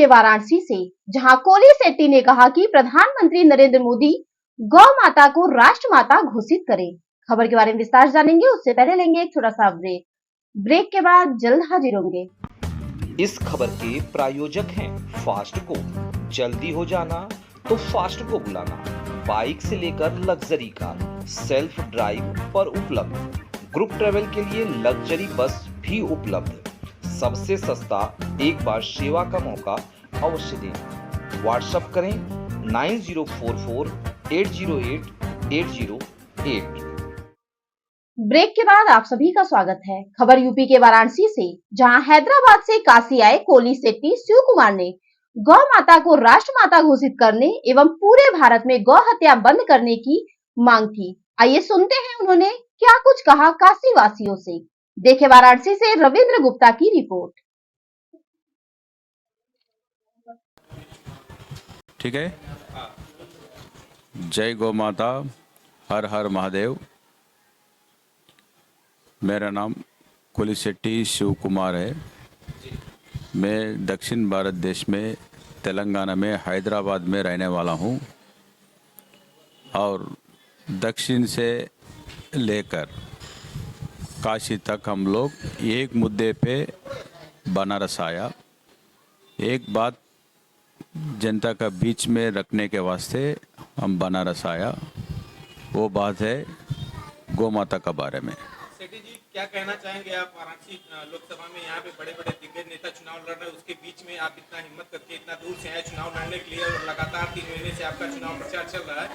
के वाराणसी से, जहां कोली सेट्टी ने कहा कि प्रधानमंत्री नरेंद्र मोदी गौ माता को राष्ट्र माता घोषित करें। खबर के बारे में विस्तार से जानेंगे, उससे पहले लेंगे एक छोटा सा ब्रेक। ब्रेक के बाद जल्द हाजिर होंगे। इस खबर के प्रायोजक हैं फास्ट गो। जल्दी हो जाना तो फास्ट गो बुलाना। बाइक से लेकर लग्जरी कार सेल्फ ड्राइव पर उपलब्ध। ग्रुप ट्रेवल के लिए लग्जरी बस भी उपलब्ध। सबसे सस्ता एक बार सेवा का मौका अवश्य दें। व्हाट्सएप करें 9044808808। ब्रेक के बाद आप सभी का स्वागत है। खबर यूपी के वाराणसी से, जहां हैदराबाद से काशी आए कोली सेट्टी शिव कुमार ने गौ माता को राष्ट्र माता घोषित करने एवं पूरे भारत में गौ हत्या बंद करने की मांग की। आइए सुनते हैं उन्होंने क्या कुछ कहा काशी वासियों से। देखे वाराणसी से रविंद्र गुप्ता की रिपोर्ट। ठीक है। जय गौ माता, हर हर महादेव। मेरा नाम कोली सेट्टी शिव कुमार है। मैं दक्षिण भारत देश में तेलंगाना में हैदराबाद में रहने वाला हूँ और दक्षिण से लेकर काशी तक हम लोग एक मुद्दे पे बनारस आया। एक बात जनता का बीच में रखने के वास्ते हम बनारस आया, वो बात है गौ माता का बारे में। सेठी जी, क्या कहना चाहेंगे आप? वाराणसी लोकसभा में यहाँ पे बड़े बड़े दिग्गज नेता चुनाव लड़ रहे हैं, उसके बीच में आप इतना हिम्मत करके इतना दूर से आए चुनाव लड़ने के लिए और लगातार 3 महीने से आपका चुनाव प्रचार चल रहा है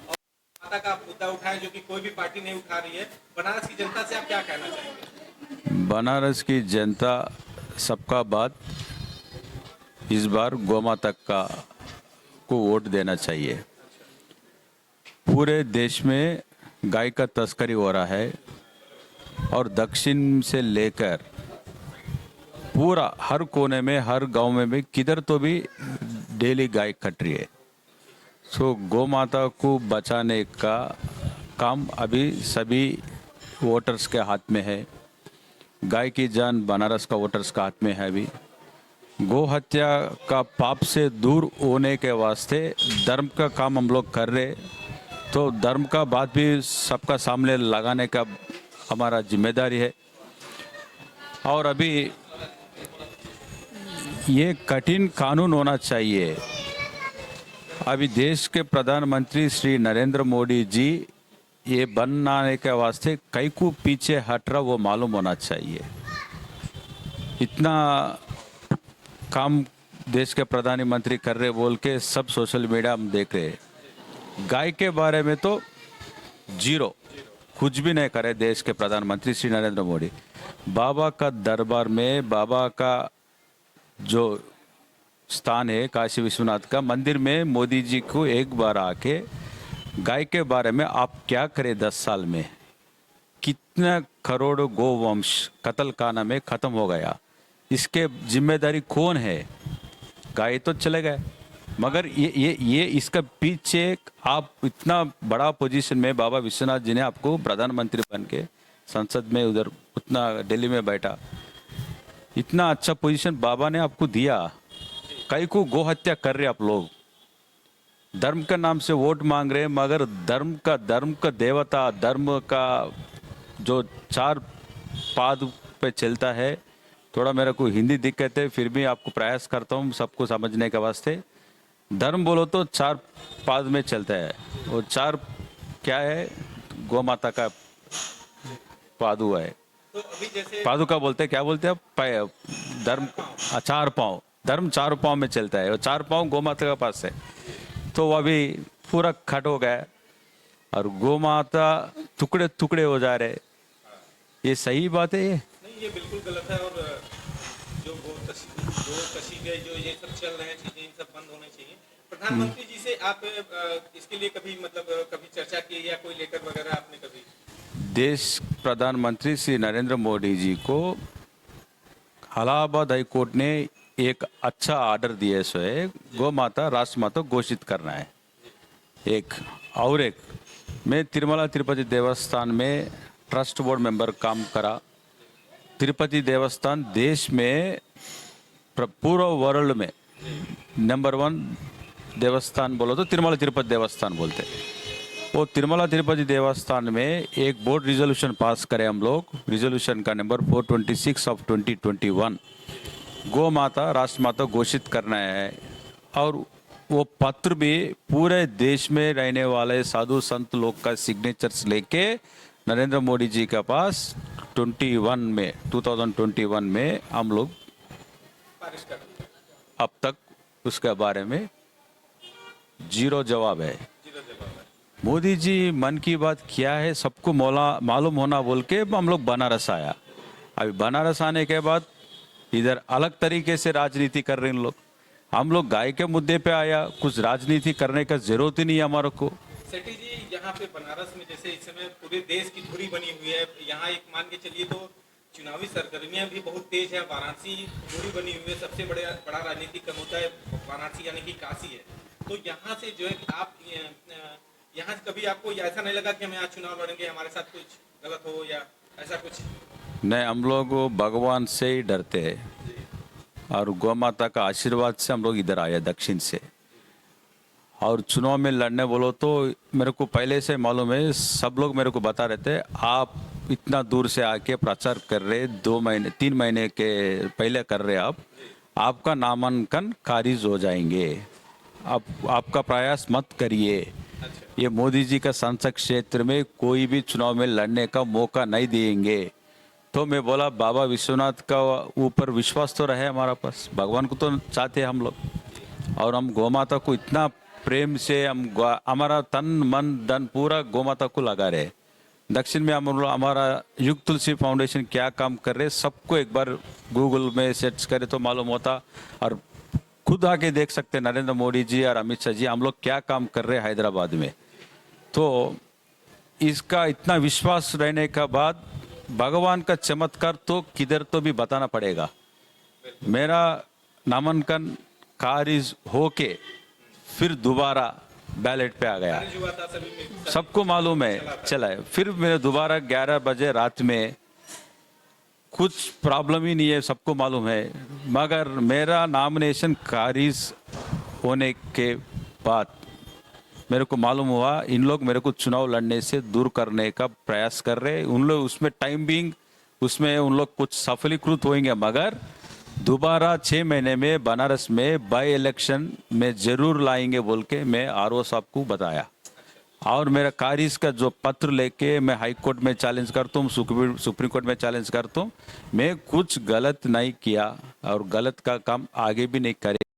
और माता का आप मुद्दा उठाएं जो कि कोई भी पार्टी नहीं उठा रही है। बनारस की जनता से आप क्या कहना चाहेंगे? बनारस की जनता सबका बात इस बार गौ माता का को वोट देना चाहिए। पूरे देश में गाय का तस्करी हो रहा है और दक्षिण से लेकर पूरा हर कोने में हर गांव में भी किधर तो भी डेली गाय कट रही है। सो गौ माता को बचाने का काम अभी सभी वोटर्स के हाथ में है। गाय की जान बनारस का वोटर्स का हाथ में है। अभी गौ हत्या का पाप से दूर होने के वास्ते धर्म का काम हम लोग कर रहे, तो धर्म का बात भी सबका सामने लगाने का हमारा जिम्मेदारी है। और अभी ये कठिन कानून होना चाहिए। अभी देश के प्रधानमंत्री श्री नरेंद्र मोदी जी ये बनाने के वास्ते कई को पीछे हट रहा वो मालूम होना चाहिए। इतना काम देश के प्रधानमंत्री कर रहे बोल के सब सोशल मीडिया हम देख रहे। गाय के बारे में तो जीरो, कुछ भी नहीं करे देश के प्रधानमंत्री श्री नरेंद्र मोदी। बाबा का दरबार में बाबा का जो स्थान है काशी विश्वनाथ का मंदिर में मोदी जी को एक बार आके गाय के बारे में आप क्या करें 10 साल में, कितना करोड़ गोवंश कत्ल खाना में खत्म हो गया, इसके जिम्मेदारी कौन है? गाय तो चले गए, मगर ये इसका पीछे आप इतना बड़ा पोजीशन में बाबा विश्वनाथ जी ने आपको प्रधानमंत्री बन के संसद में उधर उतना दिल्ली में बैठा, इतना अच्छा पोजीशन बाबा ने आपको दिया, कई को गो हत्या कर रहे आप लोग। धर्म का नाम से वोट मांग रहे हैं, मगर धर्म का देवता, धर्म का जो 4 पाद पे चलता है। थोड़ा मेरे को हिंदी दिक्कत है, फिर भी आपको प्रयास करता हूँ सबको समझने के वास्ते। धर्म बोलो तो 4 पाद में चलता है, वो 4 क्या है? गौ माता का पादु है। तो अभी जैसे पादुका बोलते हैं, क्या बोलते हैं आप? धर्म 4 पाँव, धर्म 4 पाँव में चलता है, वो 4 पाँव गौ माता के पास है। तो वो अभी पूरा खट हो गया और गौ माता टुकड़े टुकड़े हो जा रहे। ये सही बात है? ये नहीं, ये बिल्कुल गलत है और जो गो कशी गए जो ये सब चल रहे हैं चीजें, इन सब बंद होने चाहिए। प्रधानमंत्री जी से आप इसके लिए कभी कभी चर्चा की या कोई लेटर वगैरह आपने कभी? देश प्रधानमंत्री श्री नरेंद्र मोदी जी को इलाहाबाद हाई कोर्ट ने एक अच्छा ऑर्डर दिया है, गौ माता राष्ट्र माता घोषित करना है। एक और एक मैं तिरुमला तिरुपति देवस्थान में ट्रस्ट बोर्ड मेंबर काम करा। तिरुपति देवस्थान देश में पूरा वर्ल्ड में नंबर 1 देवस्थान बोलो तो तिरुमला तिरुपति देवस्थान बोलते। वो तिरुमला तिरुपति देवस्थान में एक बोर्ड रिजोल्यूशन पास करे हम लोग। रिजोल्यूशन का नंबर 426 ऑफ 2021 गौ माता राष्ट्र माता घोषित करना है। और वो पत्र भी पूरे देश में रहने वाले साधु संत लोग का सिग्नेचर्स लेके नरेंद्र मोदी जी के पास 2021 में हम लोग पारिश कर अब तक उसके बारे में जीरो जवाब है। मोदी जी मन की बात क्या है सबको मालूम होना बोल के हम लोग बनारस आया। अभी बनारस आने के बाद इधर अलग तरीके से राजनीति कर रहे हैं लोग। हम लोग गाय के मुद्दे पे आया, कुछ राजनीति करने का जरूरत ही नहीं है हमारे को। सेठी जी, यहाँ पे बनारस में जैसे इस समय पूरे देश की धुरी बनी हुई है, यहाँ एक मान के चलिए तो चुनावी सरगर्मियां भी बहुत तेज है। वाराणसी धुरी बनी हुई है, सबसे बड़ा राजनीतिक समुदाय है वाराणसी यानी कि काशी है। तो यहाँ से जो है आप यहाँ से कभी आपको ऐसा नहीं लगा कि हम यहाँ चुनाव लड़ेंगे, हमारे साथ कुछ गलत हो या ऐसा कुछ? नहीं, हम लोग भगवान से ही डरते हैं और गौ माता का आशीर्वाद से हम लोग इधर आए दक्षिण से। और चुनाव में लड़ने बोलो तो मेरे को पहले से मालूम है, सब लोग मेरे को बता रहे थे आप इतना दूर से आके प्रचार कर रहे, 3 महीने के पहले कर रहे, आपका नामांकन खारिज हो जाएंगे, आपका प्रयास मत करिए। ये मोदी जी का संसद क्षेत्र में कोई भी चुनाव में लड़ने का मौका नहीं देंगे। तो मैं बोला बाबा विश्वनाथ का ऊपर विश्वास तो रहे हमारा पास, भगवान को तो चाहते हैं हम लोग। और हम गौ माता को इतना प्रेम से हमारा तन मन धन पूरा गौ माता को लगा रहे। दक्षिण में हमारा युग तुलसी फाउंडेशन क्या काम कर रहे सबको एक बार गूगल में सर्च करे तो मालूम होता। और खुद आके देख सकते नरेंद्र मोदी जी और अमित शाह जी हम लोग क्या काम कर रहे हैं हैदराबाद में। तो इसका इतना विश्वास रहने का बाद भगवान का चमत्कार तो किधर तो भी बताना पड़ेगा। मेरा नामांकन खारिज होके फिर दोबारा बैलेट पे आ गया, सबको मालूम है चला है। फिर मेरे दोबारा 11 बजे रात में कुछ प्रॉब्लम ही नहीं है, सबको मालूम है। मगर मेरा नॉमिनेशन खारिज होने के बाद मेरे को मालूम हुआ इन लोग मेरे को चुनाव लड़ने से दूर करने का प्रयास कर रहे हैं। उन लोग उसमें टाइम बिंग उसमें उन लोग कुछ सफलीकृत होंगे, मगर दोबारा 6 महीने में बनारस में बाई इलेक्शन में जरूर लाएंगे बोल के मैं आरओ साहब को बताया। और मेरा खारिज का जो पत्र लेके मैं हाई कोर्ट में चैलेंज करता हूँ, सुप्रीम कोर्ट में चैलेंज करता हूँ। मैं कुछ गलत नहीं किया और गलत का काम आगे भी नहीं करे।